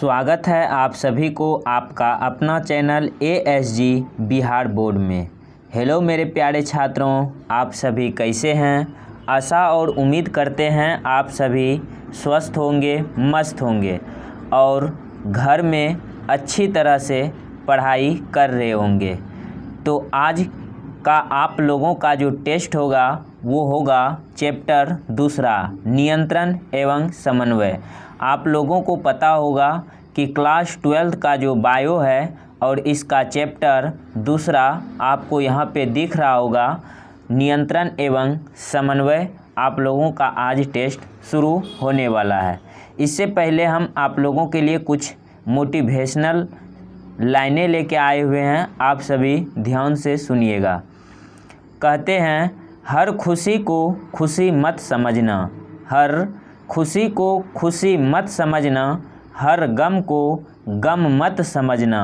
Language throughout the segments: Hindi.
स्वागत है आप सभी को आपका अपना चैनल ASG बिहार बोर्ड में। हेलो मेरे प्यारे छात्रों, आप सभी कैसे हैं। आशा और उम्मीद करते हैं आप सभी स्वस्थ होंगे, मस्त होंगे और घर में अच्छी तरह से पढ़ाई कर रहे होंगे। तो आज का आप लोगों का जो टेस्ट होगा वो होगा चैप्टर दूसरा, नियंत्रण एवं समन्वय। आप लोगों को पता होगा कि क्लास 12 का जो बायो है और इसका चैप्टर दूसरा आपको यहाँ पे दिख रहा होगा, नियंत्रण एवं समन्वय। आप लोगों का आज टेस्ट शुरू होने वाला है। इससे पहले हम आप लोगों के लिए कुछ मोटिवेशनल लाइनें लेके आए हुए हैं, आप सभी ध्यान से सुनिएगा। कहते हैं, हर खुशी को खुशी मत समझना, हर खुशी को खुशी मत समझना, हर गम को गम मत समझना।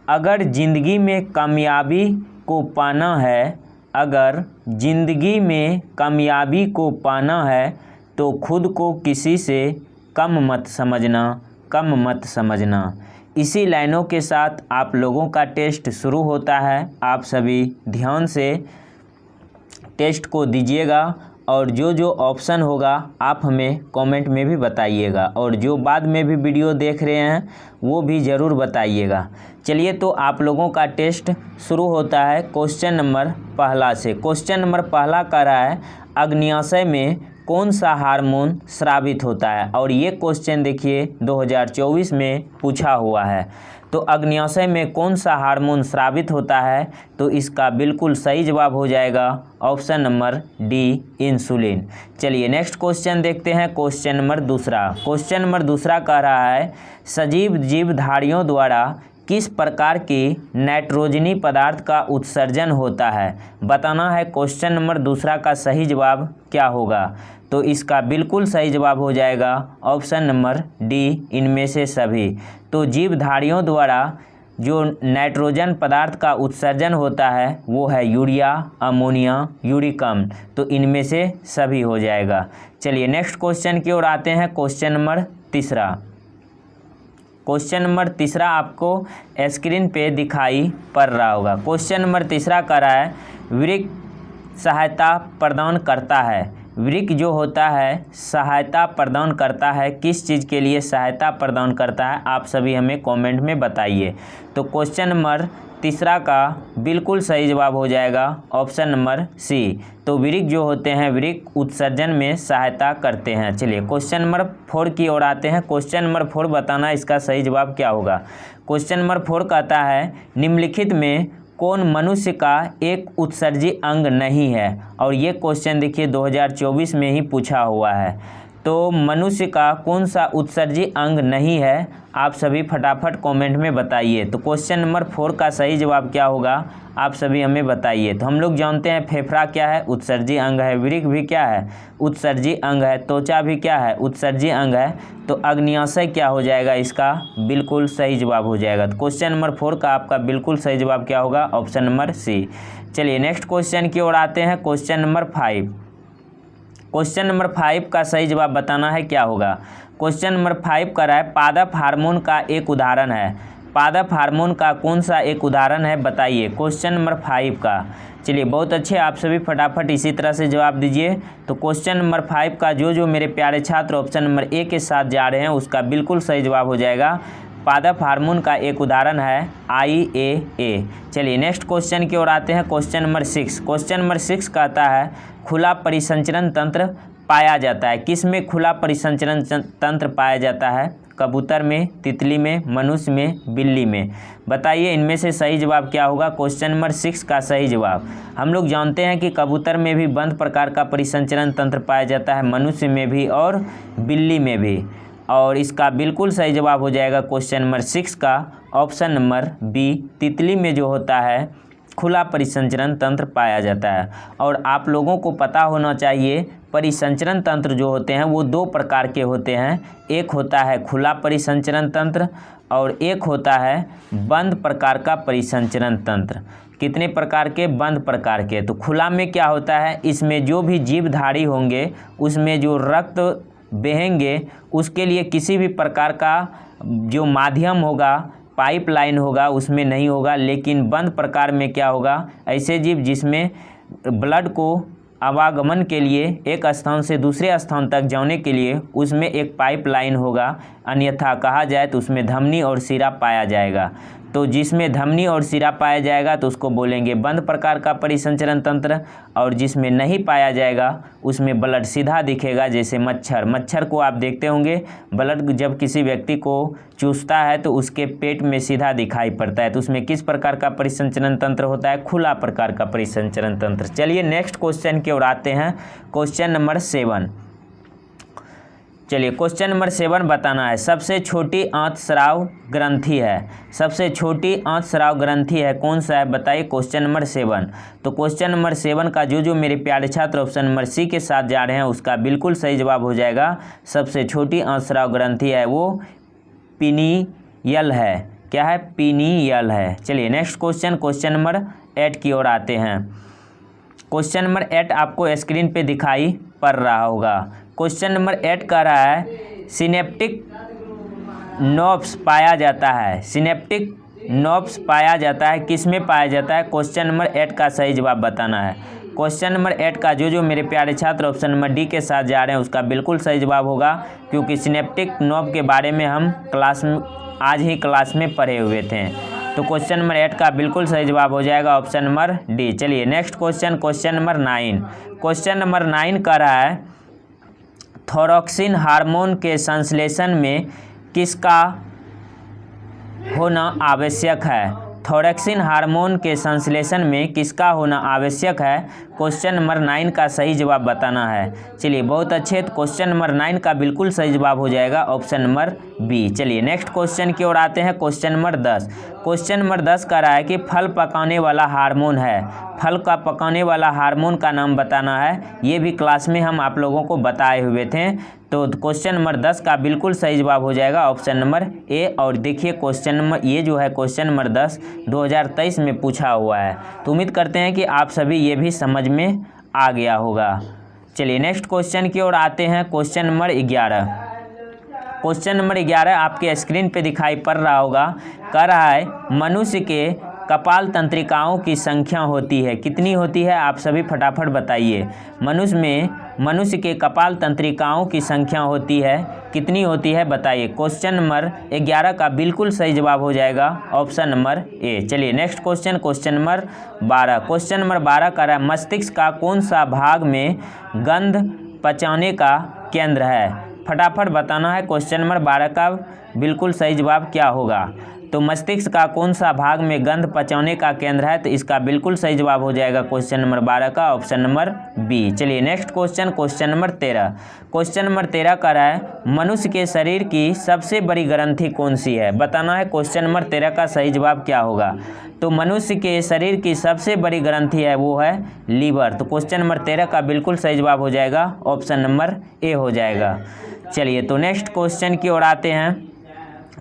अगर ज़िंदगी में कामयाबी को पाना है, अगर ज़िंदगी में कामयाबी को पाना है तो खुद को किसी से कम मत समझना, कम मत समझना। इसी लाइनों के साथ आप लोगों का टेस्ट शुरू होता है। आप सभी ध्यान से टेस्ट को दीजिएगा और जो जो ऑप्शन होगा आप हमें कमेंट में भी बताइएगा और जो बाद में भी वीडियो देख रहे हैं वो भी ज़रूर बताइएगा। चलिए तो आप लोगों का टेस्ट शुरू होता है क्वेश्चन नंबर पहला से। क्वेश्चन नंबर पहला कह रहा है, अग्न्याशय में कौन सा हार्मोन स्रावित होता है। और ये क्वेश्चन देखिए 2024 में पूछा हुआ है। तो अग्न्याशय में कौन सा हार्मोन स्रावित होता है, तो इसका बिल्कुल सही जवाब हो जाएगा ऑप्शन नंबर डी, इंसुलिन। चलिए नेक्स्ट क्वेश्चन देखते हैं, क्वेश्चन नंबर दूसरा। क्वेश्चन नंबर दूसरा कह रहा है, सजीव जीवधारियों द्वारा किस प्रकार की नाइट्रोजनी पदार्थ का उत्सर्जन होता है। बताना है क्वेश्चन नंबर दूसरा का सही जवाब क्या होगा। तो इसका बिल्कुल सही जवाब हो जाएगा ऑप्शन नंबर डी, इनमें से सभी। तो जीवधारियों द्वारा जो नाइट्रोजन पदार्थ का उत्सर्जन होता है वो है यूरिया, अमोनिया, यूरिक अम्ल। तो इनमें से सभी हो जाएगा। चलिए नेक्स्ट क्वेश्चन की ओर आते हैं, क्वेश्चन नंबर तीसरा। क्वेश्चन नंबर तीसरा आपको स्क्रीन पे दिखाई पड़ रहा होगा। क्वेश्चन नंबर तीसरा कह रहा है, वृक्क सहायता प्रदान करता है। वृक्क जो होता है सहायता प्रदान करता है, किस चीज़ के लिए सहायता प्रदान करता है, आप सभी हमें कमेंट में बताइए। तो क्वेश्चन नंबर तीसरा का बिल्कुल सही जवाब हो जाएगा ऑप्शन नंबर सी। तो वृक्क जो होते हैं वृक्क उत्सर्जन में सहायता करते हैं। चलिए क्वेश्चन नंबर 4 की ओर आते हैं। क्वेश्चन नंबर 4 बताना इसका सही जवाब क्या होगा। क्वेश्चन नंबर 4 कहता है, निम्नलिखित में कौन मनुष्य का एक उत्सर्जी अंग नहीं है। और ये क्वेश्चन देखिए 2024 में ही पूछा हुआ है। तो मनुष्य का कौन सा उत्सर्जी अंग नहीं है, आप सभी फटाफट कमेंट में बताइए। तो क्वेश्चन नंबर 4 का सही जवाब क्या होगा, आप सभी हमें बताइए। तो हम लोग जानते हैं फेफड़ा क्या है, उत्सर्जी अंग है। वृक्क भी क्या है, उत्सर्जी अंग है। त्वचा भी क्या है, उत्सर्जी अंग है। तो अग्न्याशय क्या हो जाएगा, इसका बिल्कुल सही जवाब हो जाएगा। तो क्वेश्चन नंबर 4 का आपका बिल्कुल सही जवाब क्या होगा, ऑप्शन नंबर सी। चलिए नेक्स्ट क्वेश्चन की ओर आते हैं, क्वेश्चन नंबर 5। क्वेश्चन नंबर 5 का सही जवाब बताना है क्या होगा। क्वेश्चन नंबर 5 कर रहा है, पादप हार्मोन का एक उदाहरण है। पादप हार्मोन का कौन सा एक उदाहरण है, बताइए क्वेश्चन नंबर 5 का। चलिए बहुत अच्छे, आप सभी फटाफट इसी तरह से जवाब दीजिए। तो क्वेश्चन नंबर 5 का जो मेरे प्यारे छात्र ऑप्शन नंबर ए के साथ जा रहे हैं उसका बिल्कुल सही जवाब हो जाएगा। पादप हार्मोन का एक उदाहरण है IAA। चलिए नेक्स्ट क्वेश्चन की ओर आते हैं, क्वेश्चन नंबर 6। क्वेश्चन नंबर 6 कहता है, खुला परिसंचरण तंत्र पाया जाता है। किस में खुला परिसंचरण तंत्र पाया जाता है, कबूतर में, तितली में, मनुष्य में, बिल्ली में। बताइए इनमें से सही जवाब क्या होगा। क्वेश्चन नंबर 6 का सही जवाब, हम लोग जानते हैं कि कबूतर में भी बंद प्रकार का परिसंचरण तंत्र पाया जाता है, मनुष्य में भी और बिल्ली में भी। और इसका बिल्कुल सही जवाब हो जाएगा क्वेश्चन नंबर 6 का ऑप्शन नंबर बी, तितली में जो होता है खुला परिसंचरण तंत्र पाया जाता है। और आप लोगों को पता होना चाहिए परिसंचरण तंत्र जो होते हैं वो 2 प्रकार के होते हैं। एक होता है खुला परिसंचरण तंत्र और एक होता है बंद प्रकार का परिसंचरण तंत्र। कितने प्रकार के, बंद प्रकार के। तो खुला में क्या होता है, इसमें जो भी जीवधारी होंगे उसमें जो रक्त बहेंगे उसके लिए किसी भी प्रकार का जो माध्यम होगा, पाइपलाइन होगा, उसमें नहीं होगा। लेकिन बंद प्रकार में क्या होगा, ऐसे जीव जिसमें ब्लड को आवागमन के लिए एक स्थान से दूसरे स्थान तक जाने के लिए उसमें एक पाइपलाइन होगा, अन्यथा कहा जाए तो उसमें धमनी और सिरा पाया जाएगा। तो जिसमें धमनी और सिरा पाया जाएगा तो उसको बोलेंगे बंद प्रकार का परिसंचरण तंत्र, और जिसमें नहीं पाया जाएगा उसमें ब्लड सीधा दिखेगा। जैसे मच्छर को आप देखते होंगे, ब्लड जब किसी व्यक्ति को चूसता है तो उसके पेट में सीधा दिखाई पड़ता है, तो उसमें किस प्रकार का परिसंचरण तंत्र होता है, खुला प्रकार का परिसंचरण तंत्र। चलिए नेक्स्ट क्वेश्चन की ओर आते हैं, क्वेश्चन नंबर 7। चलिए क्वेश्चन नंबर 7 बताना है, सबसे छोटी अंतस्राव ग्रंथि है, सबसे छोटी अंतस्राव ग्रंथि है कौन सा है, बताइए क्वेश्चन नंबर 7। तो क्वेश्चन नंबर 7 का जो मेरे प्यारे छात्र ऑप्शन नंबर सी के साथ जा रहे हैं उसका बिल्कुल सही जवाब हो जाएगा। सबसे छोटी अंतस्राव ग्रंथि है वो पीनियल है। क्या है, पीनियल है। चलिए नेक्स्ट क्वेश्चन, क्वेश्चन नंबर 8 की ओर आते हैं। क्वेश्चन नंबर 8 आपको स्क्रीन पे दिखाई पड़ रहा होगा। क्वेश्चन नंबर 8 कह रहा है सिनेप्टिक नोब्स पाया जाता है, सिनेप्टिक नोब्स पाया जाता है, किस में पाया जाता है, क्वेश्चन नंबर 8 का सही जवाब बताना है। क्वेश्चन नंबर 8 का जो मेरे प्यारे छात्र ऑप्शन नंबर डी के साथ जा रहे हैं उसका बिल्कुल सही जवाब होगा, क्योंकि सिनेप्टिक नोब के बारे में हम आज ही क्लास में पढ़े हुए थे। तो क्वेश्चन नंबर 8 का बिल्कुल सही जवाब हो जाएगा ऑप्शन नंबर डी। चलिए next question, question number 9। Question number 9 कह रहा है थायरोक्सिन हार्मोन के संश्लेषण में किसका होना आवश्यक है, थायरोक्सिन हार्मोन के संश्लेषण में किसका होना आवश्यक है, क्वेश्चन नंबर 9 का सही जवाब बताना है। चलिए बहुत अच्छे, तो क्वेश्चन नंबर 9 का बिल्कुल सही जवाब हो जाएगा ऑप्शन नंबर बी। चलिए नेक्स्ट क्वेश्चन की ओर आते हैं, क्वेश्चन नंबर 10। क्वेश्चन नंबर 10 कह रहा है कि फल पकाने वाला हार्मोन है, फल का पकाने वाला हार्मोन का नाम बताना है। ये भी क्लास में हम आप लोगों को बताए हुए थे। तो क्वेश्चन नंबर 10 का बिल्कुल सही जवाब हो जाएगा ऑप्शन नंबर ए। और देखिए क्वेश्चन नंबर ये जो है क्वेश्चन नंबर 10 2023 में पूछा हुआ है, तो उम्मीद करते हैं कि आप सभी ये भी समझ में आ गया होगा। चलिए नेक्स्ट क्वेश्चन की ओर आते हैं, क्वेश्चन नंबर 11। क्वेश्चन नंबर 11 आपके स्क्रीन पे दिखाई पड़ रहा होगा। कह रहा है मनुष्य के कपाल तंत्रिकाओं की संख्या होती है, कितनी होती है, आप सभी फटाफट बताइए। मनुष्य के कपाल तंत्रिकाओं की संख्या होती है, कितनी होती है बताइए। क्वेश्चन नंबर 11 का बिल्कुल सही जवाब हो जाएगा ऑप्शन नंबर ए। चलिए next question, question number 12। Question number 12 का रहा है मस्तिष्क का कौन सा भाग में गंध पचाने का केंद्र है, फटाफट बताना है। क्वेश्चन नंबर 12 का बिल्कुल सही जवाब क्या होगा। तो मस्तिष्क का कौन सा भाग में गंध पचाने का केंद्र है, तो इसका बिल्कुल सही जवाब हो जाएगा क्वेश्चन नंबर 12 का ऑप्शन नंबर बी। चलिए next question, question number 13। Question number 13 का रहा है मनुष्य के शरीर की सबसे बड़ी ग्रंथि कौन सी है, बताना है। क्वेश्चन नंबर 13 का सही जवाब क्या होगा। तो मनुष्य के शरीर की सबसे बड़ी ग्रंथि है वो है लीवर। तो क्वेश्चन नंबर 13 का बिल्कुल सही जवाब हो जाएगा ऑप्शन नंबर ए हो जाएगा। चलिए तो नेक्स्ट क्वेश्चन की ओर आते हैं,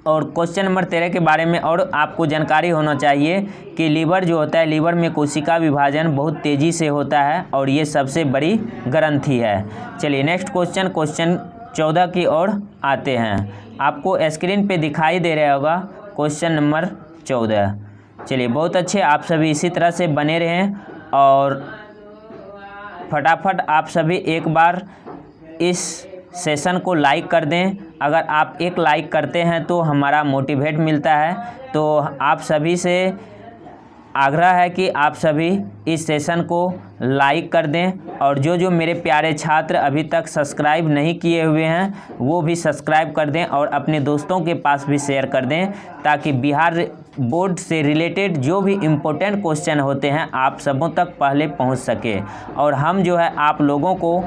और क्वेश्चन नंबर 13 के बारे में और आपको जानकारी होना चाहिए कि लीवर जो होता है, लीवर में कोशिका विभाजन बहुत तेज़ी से होता है और ये सबसे बड़ी ग्रंथि है। चलिए नेक्स्ट क्वेश्चन, क्वेश्चन 14 की ओर आते हैं। आपको स्क्रीन पे दिखाई दे रहा होगा क्वेश्चन नंबर 14। चलिए बहुत अच्छे, आप सभी इसी तरह से बने रहें और फटाफट आप सभी एक बार इस सेशन को लाइक कर दें। अगर आप एक लाइक करते हैं तो हमारा मोटिवेट मिलता है। तो आप सभी से आग्रह है कि आप सभी इस सेशन को लाइक कर दें, और जो मेरे प्यारे छात्र अभी तक सब्सक्राइब नहीं किए हुए हैं वो भी सब्सक्राइब कर दें और अपने दोस्तों के पास भी शेयर कर दें, ताकि बिहार बोर्ड से रिलेटेड जो भी इम्पोर्टेंट क्वेश्चन होते हैं आप सबों तक पहले पहुंच सके। और हम जो है आप लोगों को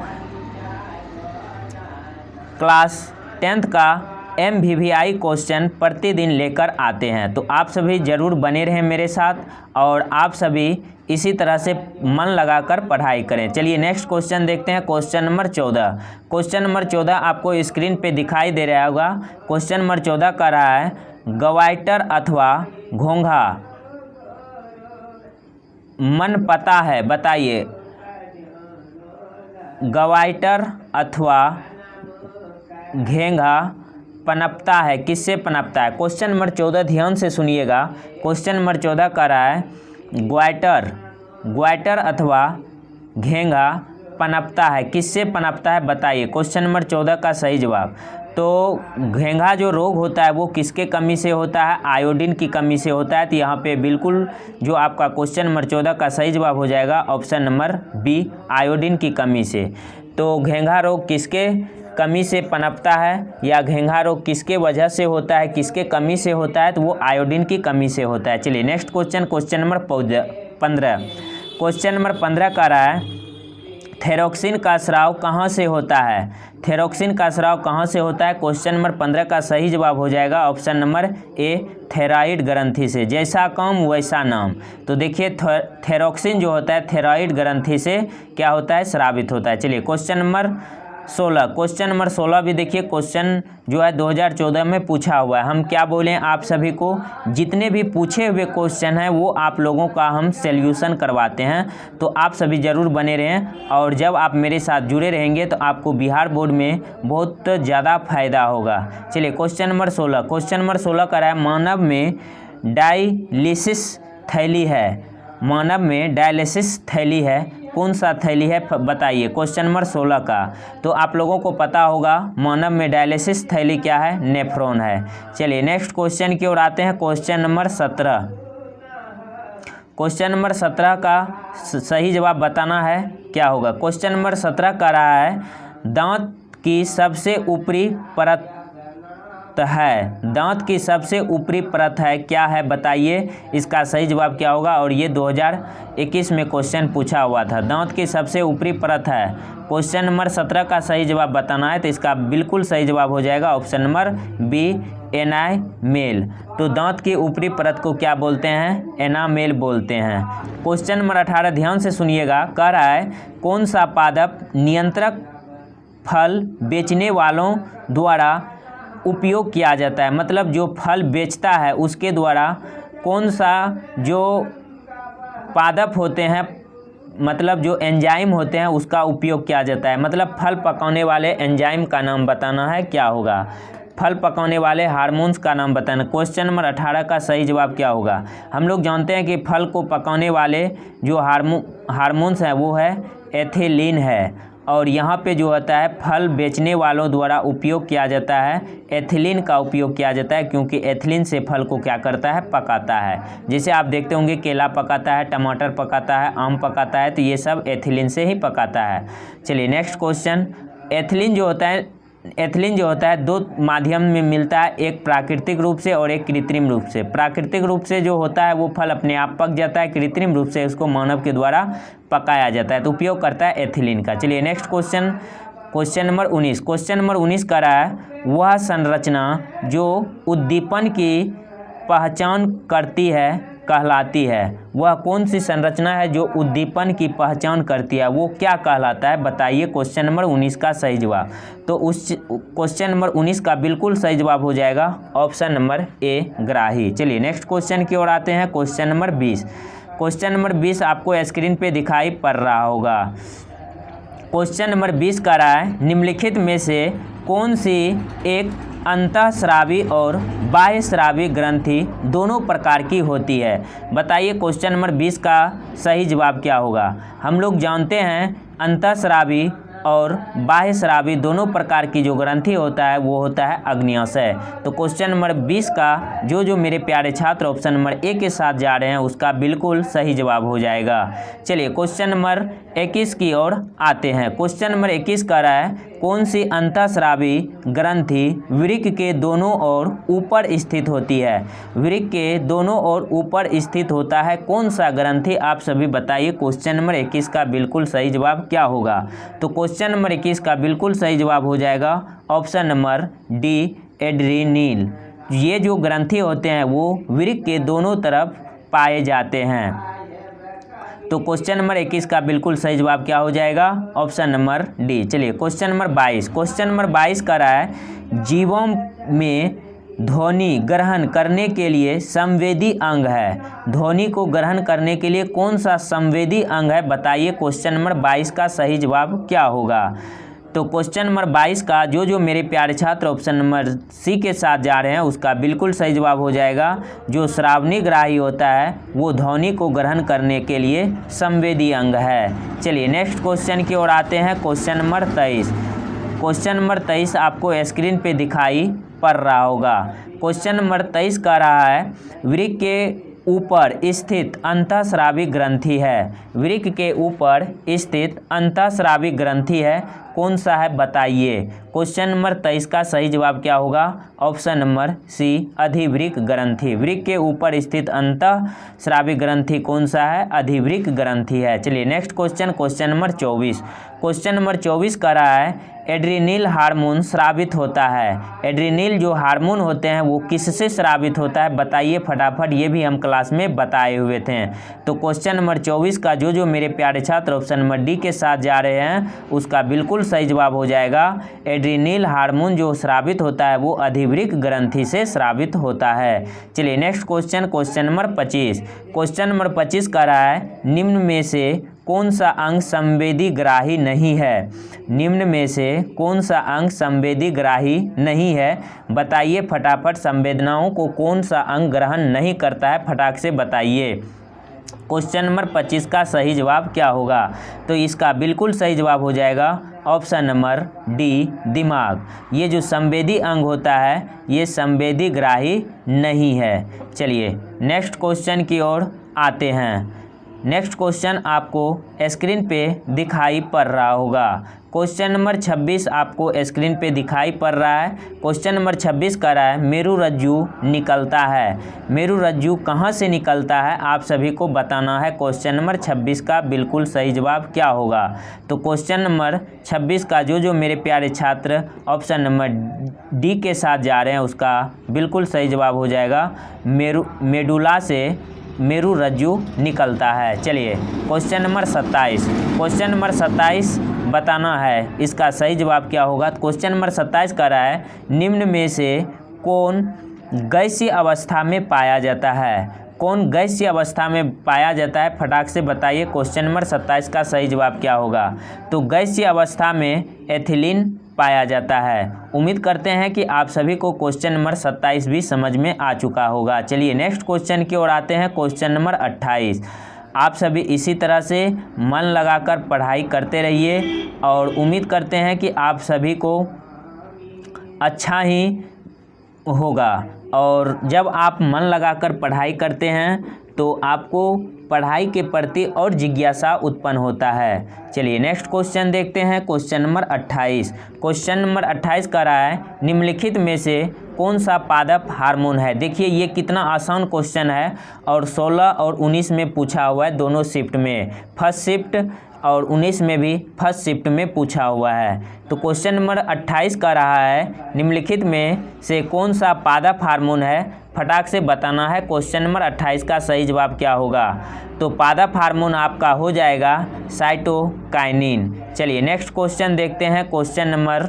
क्लास 10th का MVVI क्वेश्चन प्रतिदिन लेकर आते हैं। तो आप सभी ज़रूर बने रहें मेरे साथ और आप सभी इसी तरह से मन लगाकर पढ़ाई करें। चलिए नेक्स्ट क्वेश्चन देखते हैं, क्वेश्चन नंबर 14। क्वेश्चन नंबर 14 आपको स्क्रीन पे दिखाई दे रहा होगा। क्वेश्चन नंबर 14 का रहा है गवाइटर अथवा घोंघा मन पता है, बताइए। गवाइटर अथवा घेंघा पनपता है, किससे पनपता है? क्वेश्चन नंबर 14 ध्यान से सुनिएगा। क्वेश्चन नंबर 14 कह रहा है ग्वाइटर अथवा घेंघा पनपता है, किससे पनपता है बताइए। क्वेश्चन नंबर 14 का सही जवाब। तो घेंघा जो रोग होता है वो किसके कमी से होता है? आयोडीन की कमी से होता है। तो यहाँ पे बिल्कुल जो आपका क्वेश्चन नंबर 14 का सही जवाब हो जाएगा ऑप्शन नंबर बी, आयोडीन की कमी से। तो घेंघा रोग किसके कमी से पनपता है या घेंघा रोग किसके वजह से होता है, किसके कमी से होता है? तो वो आयोडीन की कमी से होता है। चलिए next question number 15। Question number 15 का रहा है थैरोक्सिन का स्राव कहाँ से होता है? थैरोक्सिन का स्राव कहाँ से होता है? क्वेश्चन नंबर 15 का सही जवाब हो जाएगा ऑप्शन नंबर ए, थैराइड ग्रंथि से। जैसा काम वैसा नाम। तो देखिए थैरोक्सिन जो होता है थैराइड ग्रंथि से क्या होता है? स्रावित होता है। चलिए क्वेश्चन नंबर 16 भी देखिए क्वेश्चन जो है 2014 में पूछा हुआ है। हम क्या बोलें आप सभी को, जितने भी पूछे हुए क्वेश्चन हैं वो आप लोगों का हम सॉल्यूशन करवाते हैं। तो आप सभी ज़रूर बने रहें और जब आप मेरे साथ जुड़े रहेंगे तो आपको बिहार बोर्ड में बहुत ज़्यादा फायदा होगा। चलिए क्वेश्चन नंबर 16 का रहा है मानव में डायलिसिस थैली है। मानव में डायलिसिस थैली है, कौन सा थैली है बताइए। क्वेश्चन नंबर 16 का। तो आप लोगों को पता होगा मानव में डायलिसिस थैली क्या है? नेफ्रॉन है। चलिए नेक्स्ट क्वेश्चन की ओर आते हैं। क्वेश्चन नंबर 17 का सही जवाब बताना है, क्या होगा? क्वेश्चन नंबर 17 का रहा है दांत की सबसे ऊपरी परत है। दांत की सबसे ऊपरी परत है, क्या है बताइए। इसका सही जवाब क्या होगा? और ये 2021 में क्वेश्चन पूछा हुआ था। दांत की सबसे ऊपरी परत है। क्वेश्चन नंबर 17 का सही जवाब बताना है तो इसका बिल्कुल सही जवाब हो जाएगा ऑप्शन नंबर बी, एनामेल। तो दांत की ऊपरी परत को क्या बोलते हैं? एनामेल बोलते हैं। क्वेश्चन नंबर 18 ध्यान से सुनिएगा। कह रहा है कौन सा पादप नियंत्रक फल बेचने वालों द्वारा उपयोग किया जाता है? मतलब जो फल बेचता है उसके द्वारा कौन सा जो पादप होते हैं, मतलब जो एंजाइम होते हैं उसका उपयोग किया जाता है। मतलब फल पकाने वाले एंजाइम का नाम बताना है, क्या होगा? फल पकाने वाले हार्मोन्स का नाम बताना। क्वेश्चन नंबर 18 का सही जवाब क्या होगा? हम लोग जानते हैं कि फल को पकाने वाले जो हार्मोन्स हैं वो है एथिलीन है। और यहाँ पे जो होता है फल बेचने वालों द्वारा उपयोग किया जाता है एथिलीन का उपयोग किया जाता है, क्योंकि एथिलीन से फल को क्या करता है? पकाता है। जैसे आप देखते होंगे केला पकाता है, टमाटर पकाता है, आम पकाता है, तो ये सब एथिलीन से ही पकाता है। चलिए नेक्स्ट क्वेश्चन। एथिलीन जो होता है दो माध्यम में मिलता है, एक प्राकृतिक रूप से और एक कृत्रिम रूप से। प्राकृतिक रूप से जो होता है वो फल अपने आप पक जाता है, कृत्रिम रूप से उसको मानव के द्वारा पकाया जाता है, तो उपयोग करता है एथिलीन का। चलिए next question number 19। Question number 19 का रहा है वह संरचना जो उद्दीपन की पहचान करती है कहलाती है। वह कौन सी संरचना है जो उद्दीपन की पहचान करती है, वो क्या कहलाता है बताइए। क्वेश्चन नंबर 19 का सही जवाब। तो उस क्वेश्चन नंबर 19 का बिल्कुल सही जवाब हो जाएगा ऑप्शन नंबर ए, ग्राही। चलिए नेक्स्ट क्वेश्चन की ओर आते हैं। Question number 20। क्वेश्चन नंबर 20 आपको स्क्रीन पे दिखाई पड़ रहा होगा। क्वेश्चन नंबर 20 का रहा है निम्नलिखित में से कौन सी एक अंतःस्रावी और बाह्यस्रावी ग्रंथि दोनों प्रकार की होती है बताइए। क्वेश्चन नंबर 20 का सही जवाब क्या होगा? हम लोग जानते हैं अंतःस्रावी और बाह्यस्रावी दोनों प्रकार की जो ग्रंथि होता है वो होता है अग्न्याशय। तो क्वेश्चन नंबर 20 का जो मेरे प्यारे छात्र ऑप्शन नंबर ए के साथ जा रहे हैं उसका बिल्कुल सही जवाब हो जाएगा। चलिए क्वेश्चन नंबर 21 की ओर आते हैं। क्वेश्चन नंबर 21 का रहा है कौन सी अंतःस्रावी ग्रंथि वृक्क के दोनों ओर ऊपर स्थित होती है? वृक्क के दोनों ओर ऊपर स्थित होता है कौन सा ग्रंथि, आप सभी बताइए। क्वेश्चन नंबर 21 का बिल्कुल सही जवाब क्या होगा? तो क्वेश्चन नंबर 21 का बिल्कुल सही जवाब हो जाएगा ऑप्शन नंबर डी, एड्रीनल। ये जो ग्रंथि होते हैं वो वृक्क के दोनों तरफ पाए जाते हैं। तो क्वेश्चन नंबर 21 का बिल्कुल सही जवाब क्या हो जाएगा? Option number D. चलिए क्वेश्चन नंबर 22। क्वेश्चन नंबर 22 का रहा है जीवों में ध्वनि ग्रहण करने के लिए संवेदी अंग है। ध्वनि को ग्रहण करने के लिए कौन सा संवेदी अंग है बताइए। क्वेश्चन नंबर 22 का सही जवाब क्या होगा? तो क्वेश्चन नंबर 22 का जो मेरे प्यारे छात्र ऑप्शन नंबर सी के साथ जा रहे हैं उसका बिल्कुल सही जवाब हो जाएगा। जो श्रावणी ग्राही होता है वो ध्वनि को ग्रहण करने के लिए संवेदी अंग है। चलिए नेक्स्ट क्वेश्चन की ओर आते हैं। Question number 23। क्वेश्चन नंबर 23 आपको स्क्रीन पे दिखाई पड़ रहा होगा। क्वेश्चन नंबर 23 कह रहा है वृक्क के ऊपर स्थित अंतःस्रावी ग्रंथि है। वृक्क के ऊपर स्थित अंतःस्रावी ग्रंथि है, कौन सा है बताइए। क्वेश्चन नंबर 23 का सही जवाब क्या होगा? ऑप्शन नंबर सी अधिवृक्क ग्रंथि। वृक्क के ऊपर स्थित अंतःस्रावी ग्रंथि कौन सा है? अधिवृक्क ग्रंथि है। चलिए next question, question number 24। Question number 24 कह रहा है एड्रीनल हार्मोन स्रावित होता है। एड्रीनल जो हार्मोन होते हैं वो किससे स्रावित होता है बताइए फटाफट, ये भी हम क्लास में बताए हुए थे। तो क्वेश्चन नंबर 24 का जो मेरे प्यारे छात्र ऑप्शन नंबर डी के साथ जा रहे हैं उसका बिल्कुल सही जवाब हो जाएगा। एड्रीनल हार्मोन जो स्रावित होता है वो अधिवृक्क ग्रंथि से स्रावित होता है। चलिए next question, question number 25। Question number 25 कह रहा है निम्न में से कौन सा अंग संवेदी ग्राही नहीं है? निम्न में से कौन सा अंग संवेदी ग्राही नहीं है बताइए फटाफट। संवेदनाओं को कौन सा अंग ग्रहण नहीं करता है फटाक से बताइए। क्वेश्चन नंबर 25 का सही जवाब क्या होगा? तो इसका बिल्कुल सही जवाब हो जाएगा ऑप्शन नंबर डी दिमाग। ये जो संवेदी अंग होता है ये संवेदी ग्राही नहीं है। चलिए नेक्स्ट क्वेश्चन की ओर आते हैं। नेक्स्ट क्वेश्चन आपको स्क्रीन पे दिखाई पड़ रहा होगा। क्वेश्चन नंबर 26 आपको स्क्रीन पे दिखाई पड़ रहा है। क्वेश्चन नंबर 26 कह रहा है मेरुरज्जु निकलता है। मेरुरज्जु कहाँ से निकलता है आप सभी को बताना है। क्वेश्चन नंबर 26 का बिल्कुल सही जवाब क्या होगा? तो क्वेश्चन नंबर 26 का जो मेरे प्यारे छात्र ऑप्शन नंबर डी के साथ जा रहे हैं उसका बिल्कुल सही जवाब हो जाएगा मेडुला से मेरुरज्जु निकलता है। चलिए क्वेश्चन नंबर 27। क्वेश्चन नंबर 27 बताना है इसका सही जवाब क्या होगा। क्वेश्चन नंबर 27 कह रहा है निम्न में से कौन गैसीय अवस्था में पाया जाता है? कौन गैसीय अवस्था में पाया जाता है फटाक से बताइए। क्वेश्चन नंबर 27 का सही जवाब क्या होगा? तो गैसीय अवस्था में एथिलीन पाया जाता है। उम्मीद करते हैं कि आप सभी को क्वेश्चन नंबर 27 भी समझ में आ चुका होगा। चलिए नेक्स्ट क्वेश्चन की ओर आते हैं। Question number 28। आप सभी इसी तरह से मन लगाकर पढ़ाई करते रहिए और उम्मीद करते हैं कि आप सभी को अच्छा ही होगा। और जब आप मन लगाकर पढ़ाई करते हैं तो आपको पढ़ाई के प्रति और जिज्ञासा उत्पन्न होता है। चलिए नेक्स्ट क्वेश्चन देखते हैं। Question number 28। क्वेश्चन नंबर 28 कह रहा है निम्नलिखित में से कौन सा पादप हार्मोन है? देखिए ये कितना आसान क्वेश्चन है और 16 और 19 में पूछा हुआ है, दोनों शिफ्ट में, फर्स्ट शिफ्ट और 19 में भी फर्स्ट शिफ्ट में पूछा हुआ है। तो क्वेश्चन नंबर 28 कह रहा है निम्नलिखित में से कौन सा पादप हार्मोन है फटाक से बताना है। क्वेश्चन नंबर 28 का सही जवाब क्या होगा? तो पादप हार्मोन आपका हो जाएगा साइटोकाइनिन। चलिए नेक्स्ट क्वेश्चन देखते हैं। Question number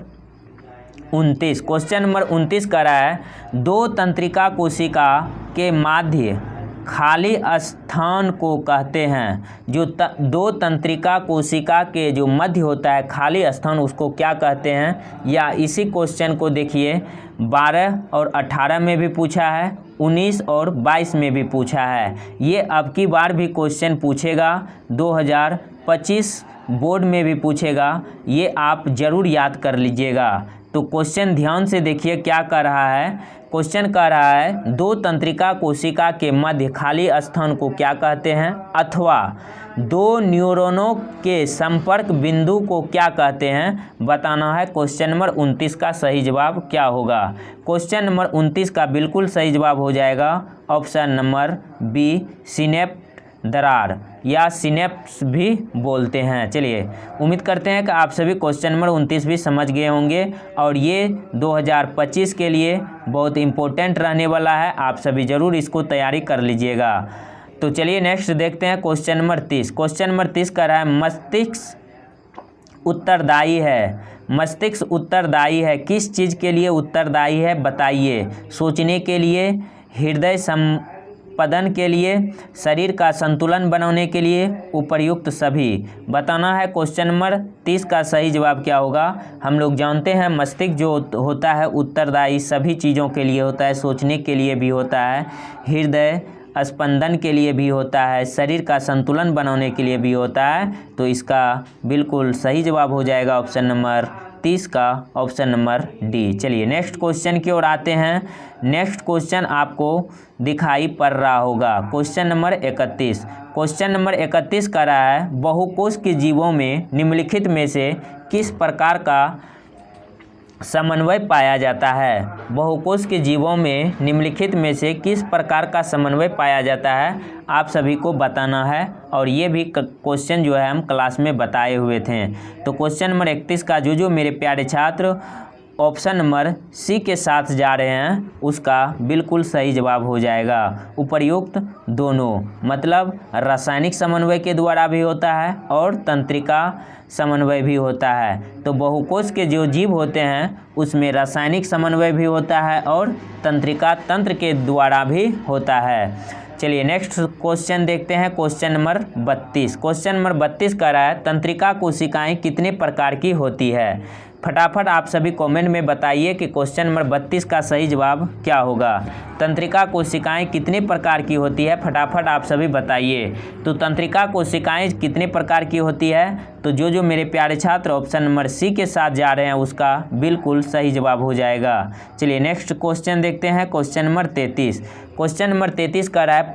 29। क्वेश्चन नंबर 29 कह रहा है दो तंत्रिका कोशिका के माध्य खाली स्थान को कहते हैं। जो दो तंत्रिका कोशिका के जो मध्य होता है खाली स्थान उसको क्या कहते हैं? या इसी क्वेश्चन को देखिए 12 और 18 में भी पूछा है, 19 और 22 में भी पूछा है। ये अब की बार भी क्वेश्चन पूछेगा, 2025 बोर्ड में भी पूछेगा, ये आप ज़रूर याद कर लीजिएगा। तो क्वेश्चन ध्यान से देखिए क्या कर रहा है। क्वेश्चन कह रहा है दो तंत्रिका कोशिका के मध्य खाली स्थान को क्या कहते हैं? अथवा दो न्यूरॉनों के संपर्क बिंदु को क्या कहते हैं बताना है। क्वेश्चन नंबर 29 का सही जवाब क्या होगा? क्वेश्चन नंबर 29 का बिल्कुल सही जवाब हो जाएगा ऑप्शन नंबर बी सिनेप्स दरार या सिनेप्स भी बोलते हैं। चलिए उम्मीद करते हैं कि आप सभी क्वेश्चन नंबर 29 भी समझ गए होंगे और ये 2025 के लिए बहुत इम्पोर्टेंट रहने वाला है। आप सभी ज़रूर इसको तैयारी कर लीजिएगा। तो चलिए नेक्स्ट देखते हैं क्वेश्चन नंबर 30। क्वेश्चन नंबर 30 कह रहा है मस्तिष्क उत्तरदायी है। मस्तिष्क उत्तरदायी है किस चीज़ के लिए उत्तरदायी है बताइए? सोचने के लिए, हृदय उत्पादन के लिए, शरीर का संतुलन बनाने के लिए, उपर्युक्त सभी बताना है। क्वेश्चन नंबर 30 का सही जवाब क्या होगा? हम लोग जानते हैं मस्तिष्क जो होता है उत्तरदायी सभी चीज़ों के लिए होता है, सोचने के लिए भी होता है, हृदय स्पंदन के लिए भी होता है, शरीर का संतुलन बनाने के लिए भी होता है। तो इसका बिल्कुल सही जवाब हो जाएगा ऑप्शन नंबर 30 का ऑप्शन नंबर डी। चलिए नेक्स्ट क्वेश्चन की ओर आते हैं। नेक्स्ट क्वेश्चन आपको दिखाई पड़ रहा होगा, क्वेश्चन नंबर 31। क्वेश्चन नंबर 31 कह रहा है बहुकोश के जीवों में निम्नलिखित में से किस प्रकार का समन्वय पाया जाता है? बहुकोश के जीवों में निम्नलिखित में से किस प्रकार का समन्वय पाया जाता है, आप सभी को बताना है। और ये भी क्वेश्चन जो है हम क्लास में बताए हुए थे। तो क्वेश्चन नंबर 31 का जो मेरे प्यारे छात्र ऑप्शन नंबर सी के साथ जा रहे हैं उसका बिल्कुल सही जवाब हो जाएगा। उपर्युक्त दोनों, मतलब रासायनिक समन्वय के द्वारा भी होता है और तंत्रिका समन्वय भी होता है। तो बहुकोश के जो जीव होते हैं उसमें रासायनिक समन्वय भी होता है और तंत्रिका तंत्र के द्वारा भी होता है। चलिए नेक्स्ट क्वेश्चन देखते हैं, क्वेश्चन नंबर 32। क्वेश्चन नंबर 32 कह रहा है तंत्रिका कोशिकाएं कितने प्रकार की होती है? फटाफट आप सभी कमेंट में बताइए कि क्वेश्चन नंबर 32 का सही जवाब क्या होगा। तंत्रिका कोशिकाएं कितने प्रकार की होती है, फटाफट आप सभी बताइए। तो तंत्रिका कोशिकाएं कितने प्रकार की होती है? तो जो मेरे प्यारे छात्र ऑप्शन नंबर सी के साथ जा रहे हैं उसका बिल्कुल सही जवाब हो जाएगा। चलिए नेक्स्ट क्वेश्चन देखते हैं, क्वेश्चन नंबर 33। क्वेश्चन नंबर 33 कह रहा है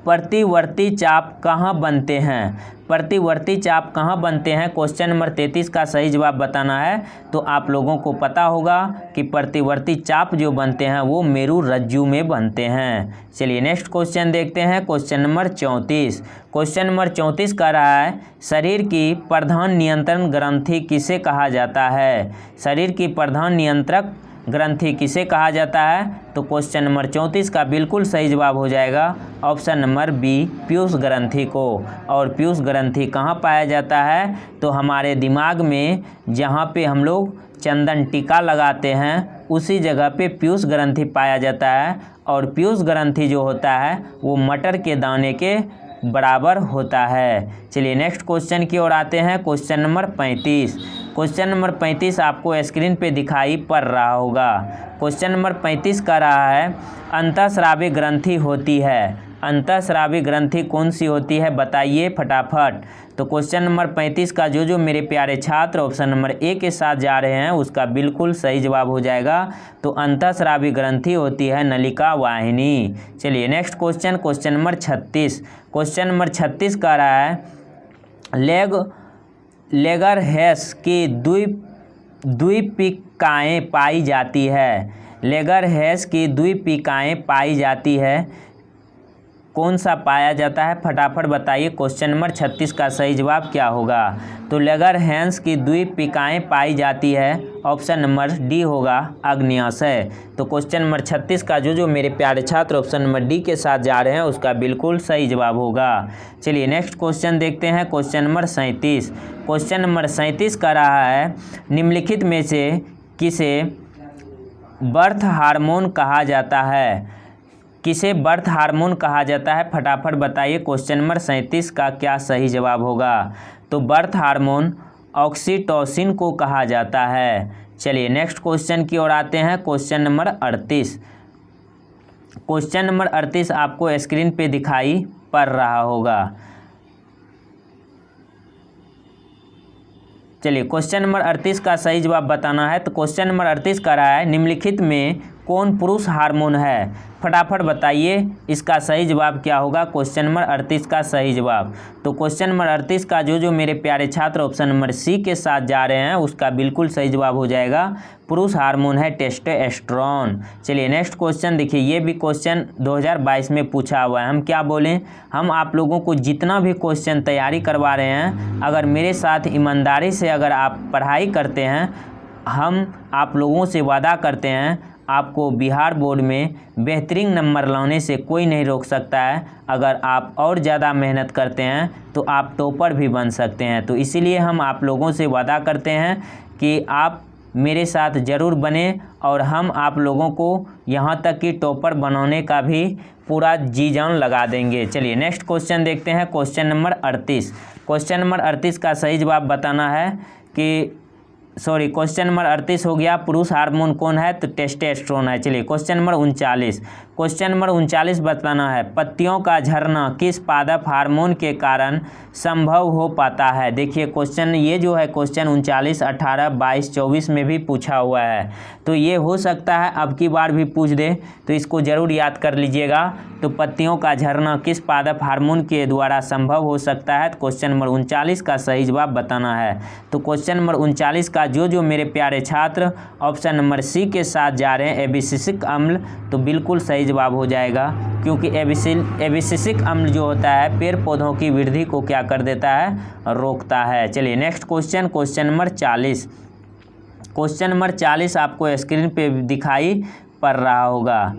प्रतिवर्ती चाप कहाँ बनते हैं? प्रतिवर्ती चाप कहाँ बनते हैं? क्वेश्चन नंबर 33 का सही जवाब बताना है। तो आप लोगों को पता होगा कि प्रतिवर्ती चाप जो बनते हैं वो मेरु रज्जु में बनते हैं। चलिए नेक्स्ट क्वेश्चन देखते हैं, क्वेश्चन नंबर 34। क्वेश्चन नंबर 34 कह रहा है शरीर की प्रधान नियंत्रण ग्रंथि किसे कहा जाता है? शरीर की प्रधान नियंत्रक ग्रंथि किसे कहा जाता है? तो क्वेश्चन नंबर 34 का बिल्कुल सही जवाब हो जाएगा ऑप्शन नंबर बी, पीयूष ग्रंथि को। और पीयूष ग्रंथि कहाँ पाया जाता है? तो हमारे दिमाग में जहाँ पे हम लोग चंदन टीका लगाते हैं उसी जगह पे पीयूष ग्रंथि पाया जाता है। और पीयूष ग्रंथि जो होता है वो मटर के दाने के बराबर होता है। चलिए नेक्स्ट क्वेश्चन की ओर आते हैं, क्वेश्चन नंबर 35। क्वेश्चन नंबर 35 आपको स्क्रीन पे दिखाई पड़ रहा होगा। क्वेश्चन नंबर 35 का रहा है अंतःस्रावी ग्रंथि होती है। अंतःस्रावी ग्रंथि कौन सी होती है बताइए फटाफट। तो क्वेश्चन नंबर 35 का जो मेरे प्यारे छात्र ऑप्शन नंबर ए के साथ जा रहे हैं उसका बिल्कुल सही जवाब हो जाएगा। तो अंतःस्रावी ग्रंथि होती है नलिका वाहिनी। चलिए next question, question number 36। Question number 36 का रहा है लेगरहैस की द्वीपिकाएँ पाई जाती है। लेगरहैस की द्वीपिकाएँ पाई जाती है, कौन सा पाया जाता है फटाफट बताइए। क्वेश्चन नंबर 36 का सही जवाब क्या होगा? तो लेगरहैंस की द्वीपिकाएँ पाई जाती है, ऑप्शन नंबर डी होगा आग्नेयाशय। तो क्वेश्चन नंबर 36 का जो मेरे प्यारे छात्र ऑप्शन नंबर डी के साथ जा रहे हैं उसका बिल्कुल सही जवाब होगा। चलिए नेक्स्ट क्वेश्चन देखते हैं, क्वेश्चन नंबर 37। क्वेश्चन नंबर 37 का रहा है निम्नलिखित में से किसे बर्थ हार्मोन कहा जाता है? किसे बर्थ हार्मोन कहा जाता है फटाफट बताइए। क्वेश्चन नंबर 37 का क्या सही जवाब होगा? तो बर्थ हार्मोन ऑक्सीटोसिन को कहा जाता है। चलिए नेक्स्ट क्वेश्चन की ओर आते हैं, क्वेश्चन नंबर 38। क्वेश्चन नंबर 38 आपको स्क्रीन पे दिखाई पड़ रहा होगा। चलिए क्वेश्चन नंबर 38 का सही जवाब बताना है। तो क्वेश्चन नंबर 38 का रहा है निम्नलिखित में कौन पुरुष हार्मोन है? फटाफट बताइए इसका सही जवाब क्या होगा। क्वेश्चन नंबर 38 का सही जवाब। तो क्वेश्चन नंबर 38 का जो मेरे प्यारे छात्र ऑप्शन नंबर सी के साथ जा रहे हैं उसका बिल्कुल सही जवाब हो जाएगा। पुरुष हार्मोन है टेस्टोस्टेरोन। चलिए नेक्स्ट क्वेश्चन देखिए, ये भी क्वेश्चन 2022 में पूछा हुआ है। हम क्या बोलें, हम आप लोगों को जितना भी क्वेश्चन तैयारी करवा रहे हैं अगर मेरे साथ ईमानदारी से अगर आप पढ़ाई करते हैं, हम आप लोगों से वादा करते हैं आपको बिहार बोर्ड में बेहतरीन नंबर लाने से कोई नहीं रोक सकता है। अगर आप और ज़्यादा मेहनत करते हैं तो आप टॉपर भी बन सकते हैं। तो इसीलिए हम आप लोगों से वादा करते हैं कि आप मेरे साथ ज़रूर बने और हम आप लोगों को यहाँ तक कि टॉपर बनाने का भी पूरा जी जान लगा देंगे। चलिए नेक्स्ट क्वेश्चन देखते हैं। Question number 38। क्वेश्चन नंबर 38 का सही जवाब बताना है कि क्वेश्चन नंबर 38 हो गया, पुरुष हार्मोन कौन है, तो टेस्टोस्टेरोन है। चलिए क्वेश्चन नंबर 39। क्वेश्चन नंबर 39 बताना है, पत्तियों का झरना किस पादप हार्मोन के कारण संभव हो पाता है। देखिए क्वेश्चन ये जो है क्वेश्चन 39, 18, 22, 24 में भी पूछा हुआ है, तो ये हो सकता है अब की बार भी पूछ दे, तो इसको ज़रूर याद कर लीजिएगा। तो पत्तियों का झरना किस पादप हार्मोन के द्वारा संभव हो सकता है, तो क्वेश्चन नंबर 39 का सही जवाब बताना है। तो क्वेश्चन नंबर 39 का जो मेरे प्यारे छात्र ऑप्शन नंबर सी के साथ जा रहे हैं, एबिसिसिक अम्ल, तो बिल्कुल सही जवाब हो जाएगा, क्योंकि एबिसिसिक अम्ल जो होता है पेड़ पौधों की वृद्धि को क्या कर देता है, रोकता है। चलिए next question, question number 40। Question number 40 आपको स्क्रीन पे दिखाई पड़ रहा होगा।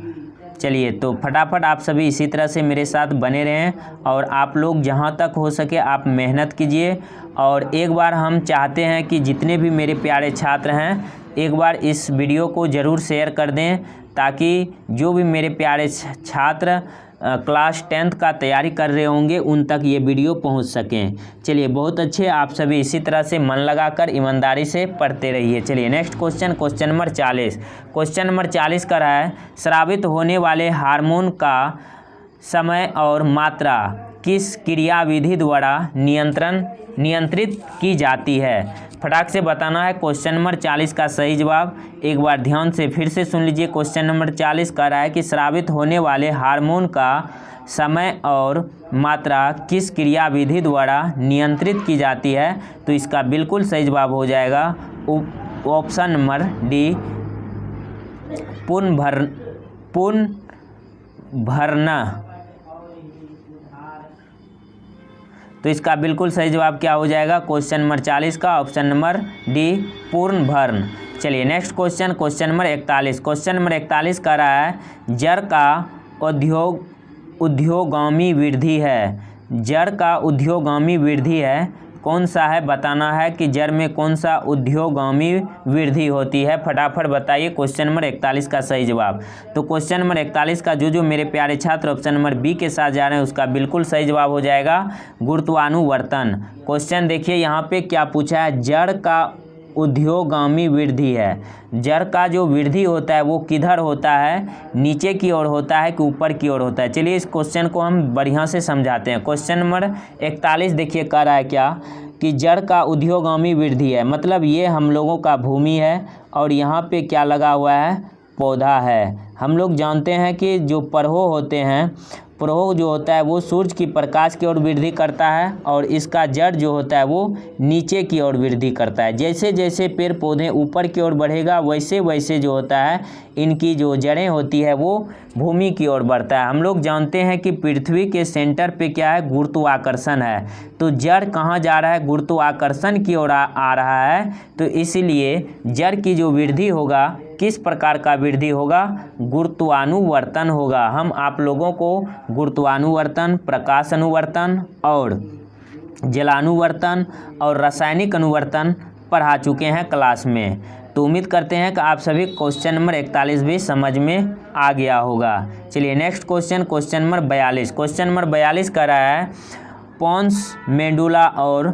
चलिए तो फटाफट आप सभी इसी तरह से मेरे साथ बने रहें और आप लोग जहां तक हो सके आप मेहनत कीजिए। और एक बार हम चाहते हैं कि जितने भी मेरे प्यारे छात्र हैं एक बार इस वीडियो को ज़रूर शेयर कर दें, ताकि जो भी मेरे प्यारे छात्र क्लास 10th का तैयारी कर रहे होंगे उन तक ये वीडियो पहुंच सकें। चलिए बहुत अच्छे, आप सभी इसी तरह से मन लगाकर ईमानदारी से पढ़ते रहिए। चलिए next question, question number 40। Question number 40 कर रहा है, स्रावित होने वाले हार्मोन का समय और मात्रा किस क्रियाविधि द्वारा नियंत्रित की जाती है। फटाक से बताना है क्वेश्चन नंबर 40 का सही जवाब। एक बार ध्यान से फिर से सुन लीजिए। क्वेश्चन नंबर 40 कह रहा है कि स्रावित होने वाले हार्मोन का समय और मात्रा किस क्रियाविधि द्वारा नियंत्रित की जाती है, तो इसका बिल्कुल सही जवाब हो जाएगा ऑप्शन नंबर डी, पुनर्भरण। तो इसका बिल्कुल सही जवाब क्या हो जाएगा, क्वेश्चन नंबर 40 का ऑप्शन नंबर डी, पुनर्भरण। चलिए next question, question number 41। Question number 41 कह रहा है, जड़ का उद्योगामी वृद्धि है। जड़ का उद्योगामी वृद्धि है, कौन सा है बताना है कि जड़ में कौन सा उद्योगामी वृद्धि होती है। फटाफट बताइए क्वेश्चन नंबर 41 का सही जवाब। तो क्वेश्चन नंबर 41 का जो मेरे प्यारे छात्र ऑप्शन नंबर बी के साथ जा रहे हैं उसका बिल्कुल सही जवाब हो जाएगा गुरुत्वानुवर्तन। क्वेश्चन देखिए यहाँ पे क्या पूछा है, जड़ का उद्योगामी वृद्धि है। जड़ का जो वृद्धि होता है वो किधर होता है, नीचे की ओर होता है कि ऊपर की ओर होता है। चलिए इस क्वेश्चन को हम बढ़िया से समझाते हैं। क्वेश्चन नंबर 41 देखिए कह रहा है क्या कि जड़ का उद्योगामी वृद्धि है, मतलब ये हम लोगों का भूमि है और यहाँ पे क्या लगा हुआ है, पौधा है। हम लोग जानते हैं कि जो प्रवाह होते हैं, प्रवाह जो होता है वो सूर्य की प्रकाश की ओर वृद्धि करता है और इसका जड़ जो होता है वो नीचे की ओर वृद्धि करता है। जैसे जैसे पेड़ पौधे ऊपर की ओर बढ़ेगा वैसे वैसे जो होता है इनकी जो जड़ें होती है वो भूमि की ओर बढ़ता है। हम लोग जानते हैं कि पृथ्वी के सेंटर पे क्या है, गुरुत्वाकर्षण है, तो जड़ कहाँ जा रहा है, गुरुत्वाकर्षण की ओर आ रहा है। तो इसीलिए जड़ की जो वृद्धि होगा किस प्रकार का वृद्धि होगा, गुरुत्वानुवर्तन होगा। हम आप लोगों को गुरुत्वानुवर्तन, प्रकाश अनुवर्तन और जलानुवर्तन और रासायनिक अनुवर्तन पढ़ा चुके हैं क्लास में। तो उम्मीद करते हैं कि आप सभी क्वेश्चन नंबर 41 भी समझ में आ गया होगा। चलिए next question, question number 42। Question number 42 कह रहा है, पोन्स, मेडुला और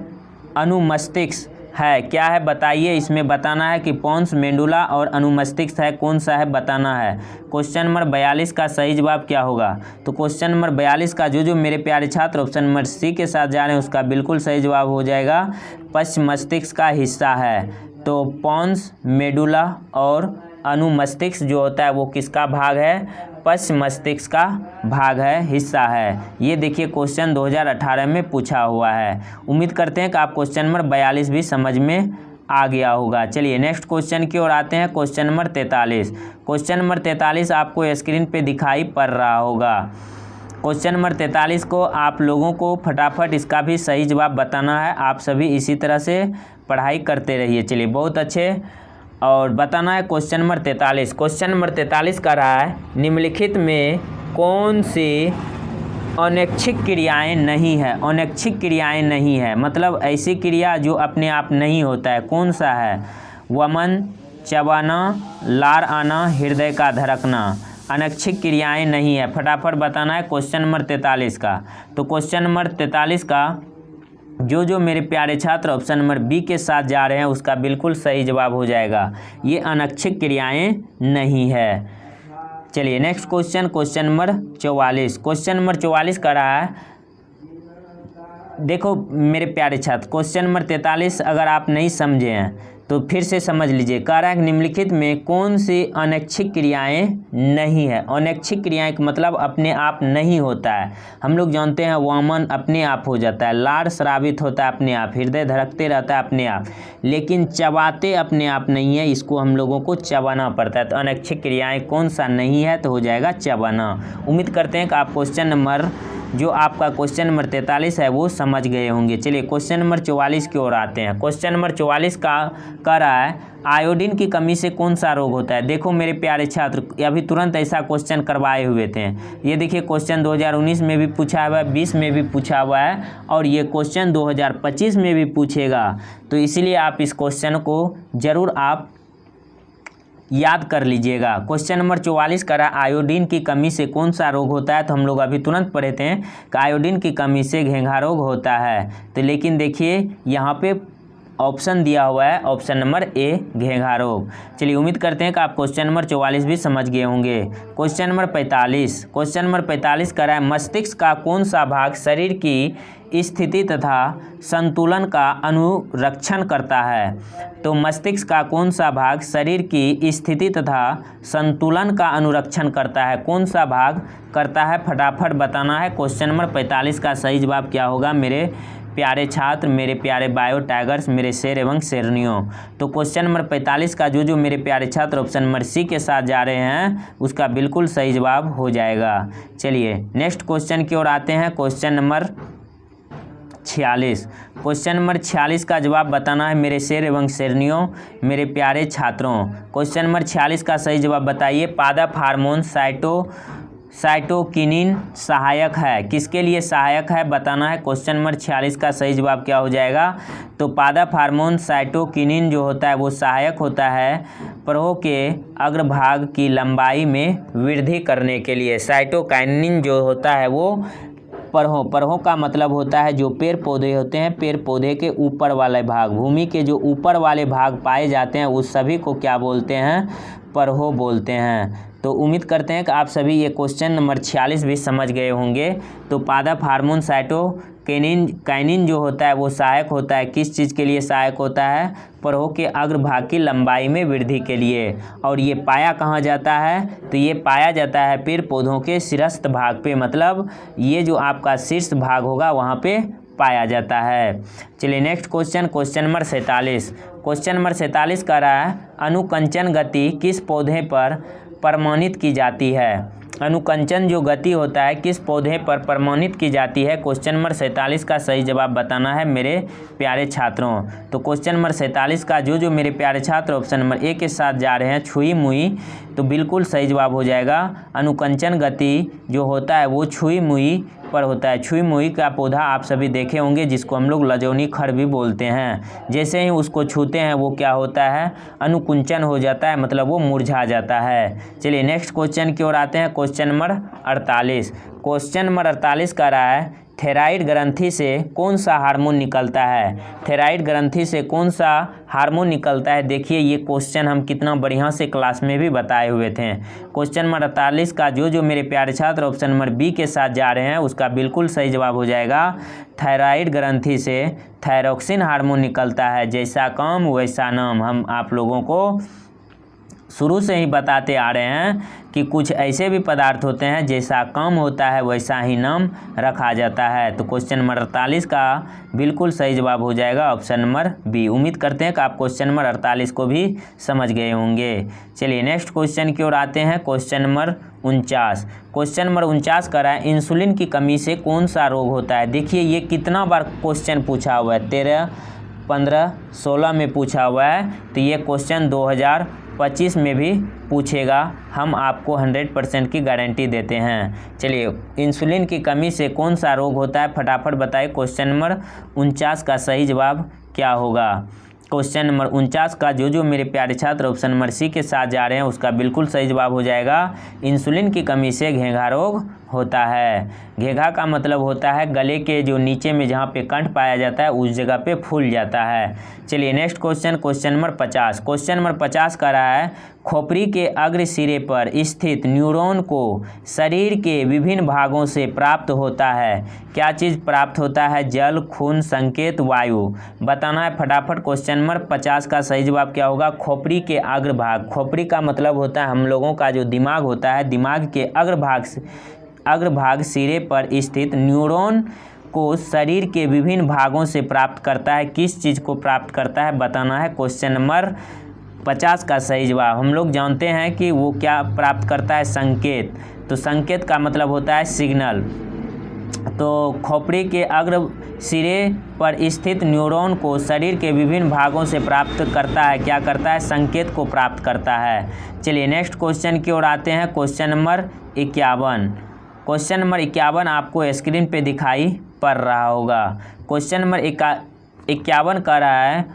अनुमस्तिष्क है, क्या है बताइए। इसमें बताना है कि पोन्स, मेडुला और अनुमस्तिष्क है, कौन सा है बताना है। क्वेश्चन नंबर 42 का सही जवाब क्या होगा, तो क्वेश्चन नंबर 42 का जो मेरे प्यारे छात्र ऑप्शन नंबर सी के साथ जा रहे हैं उसका बिल्कुल सही जवाब हो जाएगा पश्च मस्तिष्क का हिस्सा है। तो पोन्स, मेडुला और अनुमस्तिष्क जो होता है वो किसका भाग है, पश्च मस्तिष्क का भाग है, हिस्सा है। ये देखिए क्वेश्चन 2018 में पूछा हुआ है। उम्मीद करते हैं कि आप क्वेश्चन नंबर 42 भी समझ में आ गया होगा। चलिए नेक्स्ट क्वेश्चन की ओर आते हैं, क्वेश्चन नंबर 43। क्वेश्चन नंबर 43 आपको स्क्रीन पे दिखाई पड़ रहा होगा। क्वेश्चन नंबर 43 को आप लोगों को फटाफट इसका भी सही जवाब बताना है। आप सभी इसी तरह से पढ़ाई करते रहिए। चलिए बहुत अच्छे, और बताना है क्वेश्चन नंबर 43। क्वेश्चन नंबर 43 का रहा है, निम्नलिखित में कौन सी अनैच्छिक क्रियाएं नहीं है। अनैच्छिक क्रियाएं नहीं है मतलब ऐसी क्रिया जो अपने आप नहीं होता है, कौन सा है, वमन, चबाना, लार आना, हृदय का धड़कना। अनैच्छिक क्रियाएं नहीं है, फटाफट बताना है क्वेश्चन नंबर 43 का। तो क्वेश्चन नंबर 43 का जो मेरे प्यारे छात्र ऑप्शन नंबर बी के साथ जा रहे हैं उसका बिल्कुल सही जवाब हो जाएगा। ये अनैच्छिक क्रियाएं नहीं है। चलिए next question, question number 44। Question number 44 का रहा है, देखो मेरे प्यारे छात्र, क्वेश्चन नंबर 43 अगर आप नहीं समझे हैं तो फिर से समझ लीजिए। कह रहा है निम्नलिखित में कौन सी अनैच्छिक क्रियाएं नहीं है। अनैच्छिक क्रियाएं का मतलब अपने आप नहीं होता है। हम लोग जानते हैं वामन अपने आप हो जाता है, लार स्रावित होता है अपने आप, हृदय धड़कते रहता है अपने आप, लेकिन चबाते अपने आप नहीं है, इसको हम लोगों को चबाना पड़ता है। तो अनैच्छिक क्रियाएं कौन सा नहीं है, तो हो जाएगा चबाना। उम्मीद करते हैं कि आप क्वेश्चन नंबर जो आपका क्वेश्चन नंबर 43 है वो समझ गए होंगे। चलिए क्वेश्चन नंबर 44 की ओर आते हैं। क्वेश्चन नंबर 44 का कह रहा है आयोडीन की कमी से कौन सा रोग होता है। देखो मेरे प्यारे छात्र, अभी तुरंत ऐसा क्वेश्चन करवाए हुए थे। ये देखिए क्वेश्चन 2019 में भी पूछा हुआ है, 20 में भी पूछा हुआ है और ये क्वेश्चन 2025 में भी पूछेगा। तो इसलिए आप इस क्वेश्चन को ज़रूर आप याद कर लीजिएगा। क्वेश्चन नंबर 44 करा आयोडीन की कमी से कौन सा रोग होता है। तो हम लोग अभी तुरंत पढ़े थे कि आयोडीन की कमी से घेंघा रोग होता है। तो लेकिन देखिए यहाँ पे ऑप्शन दिया हुआ है, ऑप्शन नंबर ए घेंघा रोग। चलिए उम्मीद करते हैं कि आप क्वेश्चन नंबर 44 भी समझ गए होंगे। क्वेश्चन नंबर 45, क्वेश्चन नंबर 45 करा है मस्तिष्क का कौन सा भाग शरीर की स्थिति तथा संतुलन का अनुरक्षण करता है। तो मस्तिष्क का कौन सा भाग शरीर की स्थिति तथा संतुलन का अनुरक्षण करता है, कौन सा भाग करता है, फटाफट बताना है। क्वेश्चन नंबर 45 का सही जवाब क्या होगा मेरे प्यारे छात्र, मेरे प्यारे बायो टाइगर्स, मेरे शेर एवं शेरनियों। तो क्वेश्चन नंबर 45 का जो मेरे प्यारे छात्र ऑप्शन नंबर सी के साथ जा रहे हैं उसका बिल्कुल सही जवाब हो जाएगा। चलिए नेक्स्ट क्वेश्चन की ओर आते हैं। क्वेश्चन नंबर 46, क्वेश्चन नंबर 46 का जवाब बताना है मेरे शेर एवं शेरनियों, मेरे प्यारे छात्रों। क्वेश्चन नंबर 46 का सही जवाब बताइए। पादप हार्मोन साइटोकिनिन सहायक है, किसके लिए सहायक है बताना है। क्वेश्चन नंबर 46 का सही जवाब क्या हो जाएगा। तो पादप हार्मोन साइटोकिनिन जो होता है वो सहायक होता है प्रहो के अग्रभाग की लंबाई में वृद्धि करने के लिए। साइटोकाइनिन जो होता है वो परहों का मतलब होता है जो पेड़ पौधे होते हैं, पेड़ पौधे के ऊपर वाले भाग, भूमि के जो ऊपर वाले भाग पाए जाते हैं उस सभी को क्या बोलते हैं, परहो बोलते हैं। तो उम्मीद करते हैं कि आप सभी ये क्वेश्चन नंबर 46 भी समझ गए होंगे। तो पादप हार्मोन साइटोकाइनिन जो होता है वो सहायक होता है, किस चीज़ के लिए सहायक होता है, परहों के अग्रभाग की लंबाई में वृद्धि के लिए। और ये पाया कहाँ जाता है, तो ये पाया जाता है पेड़ पौधों के शीर्षस्थ भाग पे, मतलब ये जो आपका शीर्ष भाग होगा वहाँ पे पाया जाता है। चलिए next question, question number 47। Question number 47 का रहा है अनुकंचन गति किस पौधे पर प्रमाणित की जाती है। अनुकंचन जो गति होता है किस पौधे पर प्रमाणित की जाती है। क्वेश्चन नंबर 47 का सही जवाब बताना है मेरे प्यारे छात्रों। तो क्वेश्चन नंबर 47 का जो मेरे प्यारे छात्र ऑप्शन नंबर ए के साथ जा रहे हैं छुई मुई, तो बिल्कुल सही जवाब हो जाएगा। अनुकंचन गति जो होता है वो छुई मुई पर होता है। छुई मुई का पौधा आप सभी देखे होंगे जिसको हम लोग लजौनी खड़ भी बोलते हैं। जैसे ही उसको छूते हैं वो क्या होता है, अनुकुंचन हो जाता है, मतलब वो मुरझा जाता है। चलिए नेक्स्ट क्वेश्चन की ओर आते हैं। Question number 48। क्वेश्चन नंबर 48 का रहा है थायराइड ग्रंथि से कौन सा हार्मोन निकलता है। थायराइड ग्रंथि से कौन सा हार्मोन निकलता है। देखिए ये क्वेश्चन हम कितना बढ़िया से क्लास में भी बताए हुए थे। क्वेश्चन नंबर 48 का जो मेरे प्यारे छात्र ऑप्शन नंबर बी के साथ जा रहे हैं उसका बिल्कुल सही जवाब हो जाएगा। थायराइड ग्रंथि से थायरोक्सिन हार्मोन निकलता है। जैसा काम वैसा नाम, हम आप लोगों को शुरू से ही बताते आ रहे हैं कि कुछ ऐसे भी पदार्थ होते हैं जैसा काम होता है वैसा ही नाम रखा जाता है। तो क्वेश्चन नंबर 48 का बिल्कुल सही जवाब हो जाएगा ऑप्शन नंबर बी। उम्मीद करते हैं कि आप क्वेश्चन नंबर 48 को भी समझ गए होंगे। चलिए नेक्स्ट क्वेश्चन की ओर आते हैं। Question number 49। क्वेश्चन नंबर 49 का है इंसुलिन की कमी से कौन सा रोग होता है। देखिए ये कितना बार क्वेश्चन पूछा हुआ है, 13, 15, 16 में पूछा हुआ है। तो ये क्वेश्चन 2025 में भी पूछेगा, हम आपको 100% की गारंटी देते हैं। चलिए इंसुलिन की कमी से कौन सा रोग होता है, फटाफट बताइए। क्वेश्चन नंबर 49 का सही जवाब क्या होगा। क्वेश्चन नंबर 49 का जो मेरे प्यारे छात्र ऑप्शन नंबर सी के साथ जा रहे हैं उसका बिल्कुल सही जवाब हो जाएगा। इंसुलिन की कमी से घेंघा रोग होता है। घेंघा का मतलब होता है गले के जो नीचे में जहाँ पे कंठ पाया जाता है उस जगह पे फूल जाता है। चलिए next question, question number 50। Question number 50 का रहा है खोपड़ी के अग्र सिरे पर स्थित न्यूरॉन को शरीर के विभिन्न भागों से प्राप्त होता है। क्या चीज़ प्राप्त होता है? जल, खून, संकेत, वायु। बताना है फटाफट। क्वेश्चन नंबर 50 का सही जवाब क्या होगा? खोपड़ी के अग्रभाग। खोपड़ी का मतलब होता है हम लोगों का जो दिमाग होता है, दिमाग के अग्रभाग सिरे पर स्थित न्यूरॉन को शरीर के विभिन्न भागों से प्राप्त करता है। किस चीज़ को प्राप्त करता है बताना है। क्वेश्चन नंबर 50 का सही जवाब हम लोग जानते हैं कि वो क्या प्राप्त करता है? संकेत। तो संकेत का मतलब होता है सिग्नल। तो खोपड़ी के अग्र सिरे पर स्थित न्यूरॉन को शरीर के विभिन्न भागों से प्राप्त करता है। क्या करता है? संकेत को प्राप्त करता है। चलिए नेक्स्ट क्वेश्चन की ओर आते हैं। Question number 51। क्वेश्चन नंबर 51 आपको स्क्रीन पे दिखाई पड़ रहा होगा। क्वेश्चन नंबर 51 का रहा है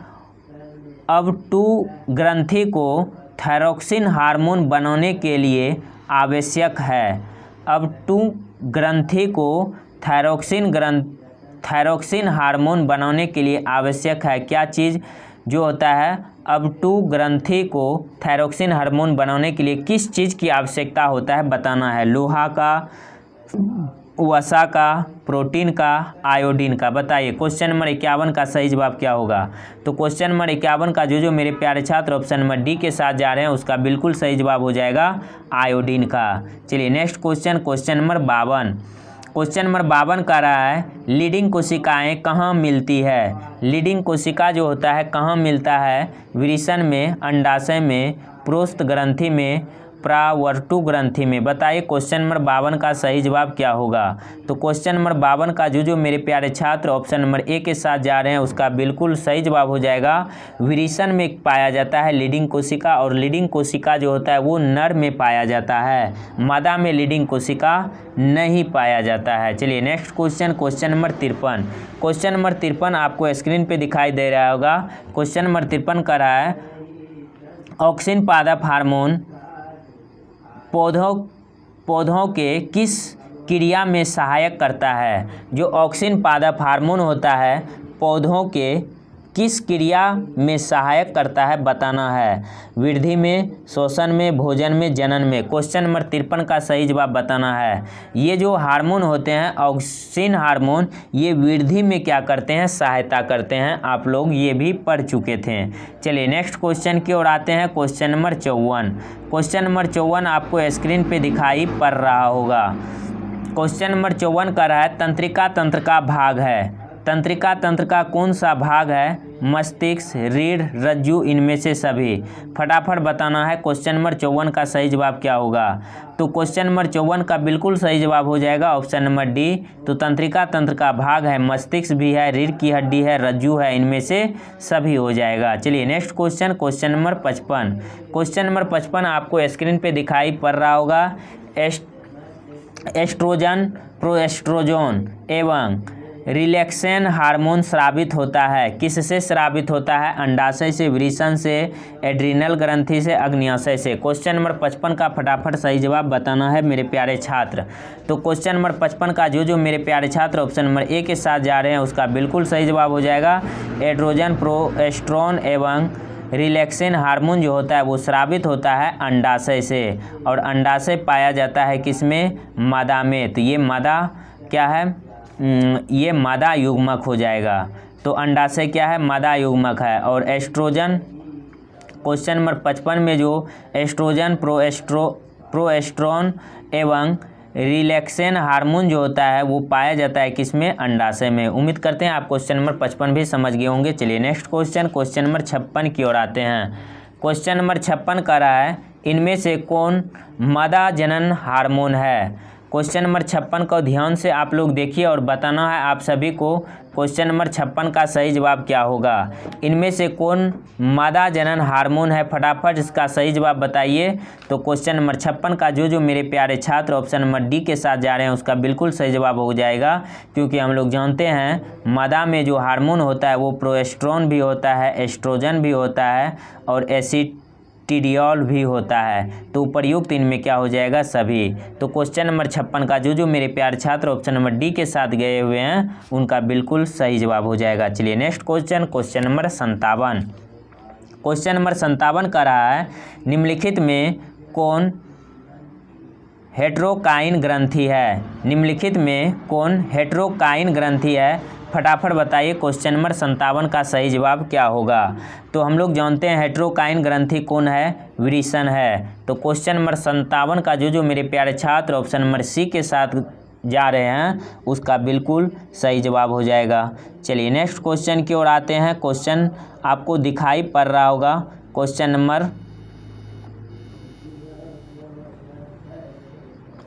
अब टू ग्रंथि को थायरोक्सिन हार्मोन बनाने के लिए आवश्यक है। अब टू ग्रंथि को थायरोक्सिन हार्मोन बनाने के लिए आवश्यक है। क्या चीज़ जो होता है? अब टू ग्रंथि को थायरोक्सिन हार्मोन बनाने के लिए किस चीज़ की आवश्यकता होता है बताना है। लोहा का, वसा का, प्रोटीन का, आयोडीन का। बताइए क्वेश्चन नंबर 51 का सही जवाब क्या होगा। तो क्वेश्चन नंबर 51 का जो मेरे प्यारे छात्र ऑप्शन नंबर डी के साथ जा रहे हैं उसका बिल्कुल सही जवाब हो जाएगा आयोडीन का। चलिए next question, question number 52। Question number 52 का रहा है लीडिंग कोशिकाएं कहाँ मिलती है। लीडिंग कोशिका जो होता है कहाँ मिलता है? वृषण में, अंडाशय में, प्रोस्त ग्रंथि में, प्रावर्तु ग्रंथि में। बताइए क्वेश्चन नंबर 52 का सही जवाब क्या होगा। तो क्वेश्चन नंबर 52 का जो मेरे प्यारे छात्र ऑप्शन नंबर ए के साथ जा रहे हैं उसका बिल्कुल सही जवाब हो जाएगा वृषण में पाया जाता है लीडिंग कोशिका। और लीडिंग कोशिका जो होता है वो नर में पाया जाता है, मादा में लीडिंग कोशिका नहीं पाया जाता है। चलिए next question, question number 53। Question number 53 आपको स्क्रीन पे दिखाई दे रहा होगा। क्वेश्चन नंबर 53 का रहा है ऑक्सिन पादप हार्मोन पौधों के किस क्रिया में सहायक करता है। जो ऑक्सिन पादप हार्मोन होता है पौधों के किस क्रिया में सहायक करता है बताना है। वृद्धि में, श्वसन में, भोजन में, जनन में। क्वेश्चन नंबर 53 का सही जवाब बताना है। ये जो हार्मोन होते हैं ऑक्सिन हार्मोन, ये वृद्धि में क्या करते हैं? सहायता करते हैं। आप लोग ये भी पढ़ चुके थे। चलिए नेक्स्ट क्वेश्चन की ओर आते हैं। Question number 54। क्वेश्चन नंबर 54 आपको स्क्रीन पे दिखाई पड़ रहा होगा। क्वेश्चन नंबर 54 का रहा है तंत्रिका तंत्र का भाग है। तंत्रिका तंत्र का कौन सा भाग है? मस्तिष्क, रीढ़, रज्जु, इनमें से सभी। फटाफट बताना है क्वेश्चन नंबर 54 का सही जवाब क्या होगा। तो क्वेश्चन नंबर 54 का बिल्कुल सही जवाब हो जाएगा ऑप्शन नंबर डी। तो तंत्रिका तंत्र का भाग है, मस्तिष्क भी है, रीढ़ की हड्डी है, रज्जु है, इनमें से सभी हो जाएगा। चलिए next question, question number 55। Question number 55 आपको स्क्रीन पे दिखाई पड़ रहा होगा। एस्ट्रोजन, प्रोएस्ट्रोजोन एवं रिलैक्सेन हार्मोन स्रावित होता है। किससे स्रावित होता है? अंडाशय से, वृषण से, एड्रिनल ग्रंथि से, अग्न्याशय से। क्वेश्चन नंबर 55 का फटाफट सही जवाब बताना है मेरे प्यारे छात्र। तो क्वेश्चन नंबर 55 का जो मेरे प्यारे छात्र ऑप्शन नंबर ए के साथ जा रहे हैं उसका बिल्कुल सही जवाब हो जाएगा एड्रोजन, प्रोएस्ट्रोन एवं रिलैक्सेन हार्मोन जो होता है वो स्रावित होता है अंडाशय से। और अंडाशय पाया जाता है किसमें? मादा में। तो ये मादा क्या है? ये मादा युग्मक हो जाएगा। तो अंडाशय क्या है? मादा युग्मक है। और एस्ट्रोजन क्वेश्चन नंबर 55 में जो एस्ट्रोजन, प्रोएस्ट्रोन एवं रिलैक्सेन हार्मोन जो होता है वो पाया जाता है किसमें? अंडाशय में। उम्मीद करते हैं आप क्वेश्चन नंबर 55 भी समझ गए होंगे। चलिए नेक्स्ट क्वेश्चन, क्वेश्चन नंबर 56 की ओर आते हैं। क्वेश्चन नंबर 56 का रहा है इनमें से कौन मादा जनन हार्मोन है। क्वेश्चन नंबर 56 को ध्यान से आप लोग देखिए और बताना है आप सभी को क्वेश्चन नंबर 56 का सही जवाब क्या होगा? इनमें से कौन मादा जनन हार्मोन है? फटाफट इसका सही जवाब बताइए। तो क्वेश्चन नंबर 56 का जो मेरे प्यारे छात्र ऑप्शन नंबर डी के साथ जा रहे हैं उसका बिल्कुल सही जवाब हो जाएगा, क्योंकि हम लोग जानते हैं मादा में जो हार्मोन होता है वो प्रोजेस्टेरोन भी होता है, एस्ट्रोजन भी होता है और एसिटिडियोल भी होता है। तो उपर्युक्त इनमें क्या हो जाएगा? सभी। तो क्वेश्चन नंबर 56 का जो मेरे प्यारे छात्र ऑप्शन नंबर डी के साथ गए हुए हैं उनका बिल्कुल सही जवाब हो जाएगा। चलिए next question number 57। Question number 57 का रहा है, निम्नलिखित में कौन हेटेरोकाइन ग्रंथि है? निम्नलिखित में कौन हेटेरोकाइन ग्रंथि है? फटाफट बताइए क्वेश्चन नंबर 57 का सही जवाब क्या होगा? तो हम लोग जानते हैं हेटेरोकाइन ग्रंथि कौन है? वृषण है। तो क्वेश्चन नंबर 57 का जो मेरे प्यारे छात्र ऑप्शन नंबर सी के साथ जा रहे हैं उसका बिल्कुल सही जवाब हो जाएगा। चलिए नेक्स्ट क्वेश्चन की ओर आते हैं। क्वेश्चन आपको दिखाई पड़ रहा होगा, क्वेश्चन नंबर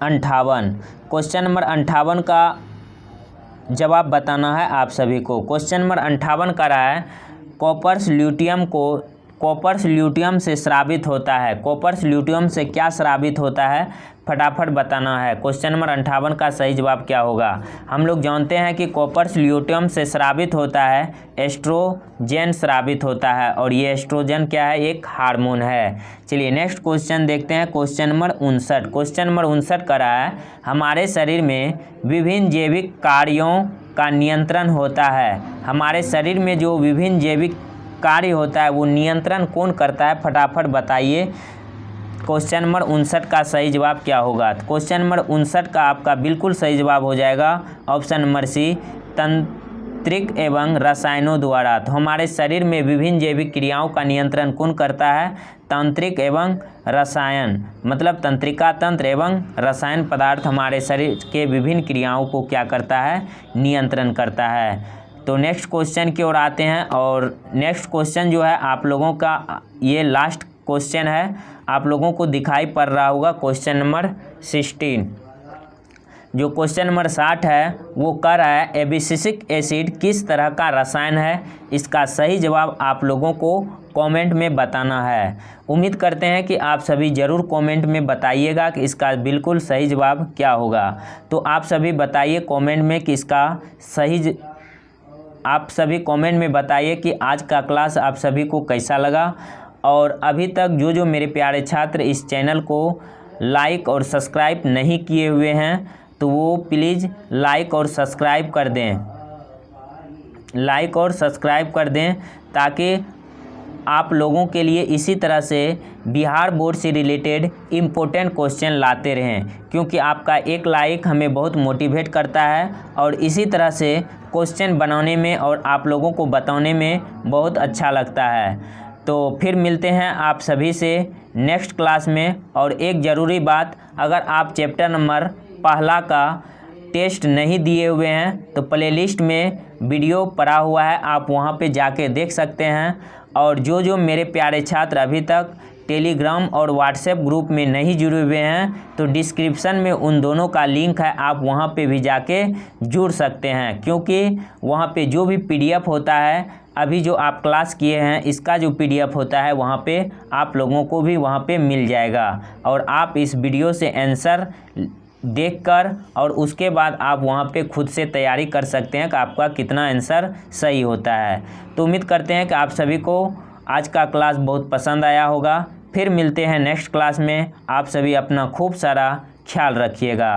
58। क्वेश्चन नंबर 58 का जवाब बताना है आप सभी को। क्वेश्चन नंबर 58 का रहा है, कॉपर्स ल्यूटियम से स्रावित होता है। कॉपर्स ल्यूटियम से क्या स्रावित होता है? फटाफट बताना है। क्वेश्चन नंबर 58 का सही जवाब क्या होगा? हम लोग जानते हैं कि कॉपर्स ल्यूटियम से स्रावित होता है एस्ट्रोजन स्रावित होता है, और ये एस्ट्रोजन क्या है? एक हार्मोन है। चलिए नेक्स्ट क्वेश्चन देखते हैं। Question number 59। क्वेश्चन नंबर 59 का रहा है, हमारे शरीर में विभिन्न जैविक कार्यों का नियंत्रण होता है। हमारे शरीर में जो विभिन्न जैविक कार्य होता है वो नियंत्रण कौन करता है? फटाफट बताइए क्वेश्चन नंबर 59 का सही जवाब क्या होगा? क्वेश्चन नंबर 59 का आपका बिल्कुल सही जवाब हो जाएगा ऑप्शन नंबर सी, तंत्रिक एवं रसायनों द्वारा। तो हमारे शरीर में विभिन्न जैविक क्रियाओं का नियंत्रण कौन करता है? तांत्रिक एवं रसायन, मतलब तंत्रिका तंत्र एवं रसायन पदार्थ हमारे शरीर के विभिन्न क्रियाओं को क्या करता है? नियंत्रण करता है। तो नेक्स्ट क्वेश्चन की ओर आते हैं, और नेक्स्ट क्वेश्चन जो है आप लोगों का ये लास्ट क्वेश्चन है, आप लोगों को दिखाई पड़ रहा होगा क्वेश्चन नंबर 16। जो क्वेश्चन नंबर 60 है वो कह रहा है, एबिसिसिक एसिड किस तरह का रसायन है? इसका सही जवाब आप लोगों को कमेंट में बताना है। उम्मीद करते हैं कि आप सभी ज़रूर कमेंट में बताइएगा कि इसका बिल्कुल सही जवाब क्या होगा। तो आप सभी बताइए कमेंट में कि इसका सही आप सभी कमेंट में बताइए कि आज का क्लास आप सभी को कैसा लगा, और अभी तक जो मेरे प्यारे छात्र इस चैनल को लाइक और सब्सक्राइब नहीं किए हुए हैं तो वो प्लीज़ लाइक और सब्सक्राइब कर दें, लाइक और सब्सक्राइब कर दें, ताकि आप लोगों के लिए इसी तरह से बिहार बोर्ड से रिलेटेड इम्पोर्टेंट क्वेश्चन लाते रहें, क्योंकि आपका एक लाइक हमें बहुत मोटिवेट करता है और इसी तरह से क्वेश्चन बनाने में और आप लोगों को बताने में बहुत अच्छा लगता है। तो फिर मिलते हैं आप सभी से नेक्स्ट क्लास में। और एक ज़रूरी बात, अगर आप चैप्टर नंबर पहला का टेस्ट नहीं दिए हुए हैं तो प्लेलिस्ट में वीडियो पड़ा हुआ है, आप वहां पे जाके देख सकते हैं। और जो मेरे प्यारे छात्र अभी तक टेलीग्राम और व्हाट्सएप ग्रुप में नहीं जुड़े हुए हैं तो डिस्क्रिप्शन में उन दोनों का लिंक है, आप वहां पे भी जाके जुड़ सकते हैं, क्योंकि वहां पे जो भी PDF होता है, अभी जो आप क्लास किए हैं इसका जो PDF होता है वहाँ पे आप लोगों को भी वहाँ पे मिल जाएगा, और आप इस वीडियो से आंसर देखकर और उसके बाद आप वहाँ पे खुद से तैयारी कर सकते हैं कि आपका कितना आंसर सही होता है। तो उम्मीद करते हैं कि आप सभी को आज का क्लास बहुत पसंद आया होगा। फिर मिलते हैं नेक्स्ट क्लास में। आप सभी अपना खूब सारा ख्याल रखिएगा।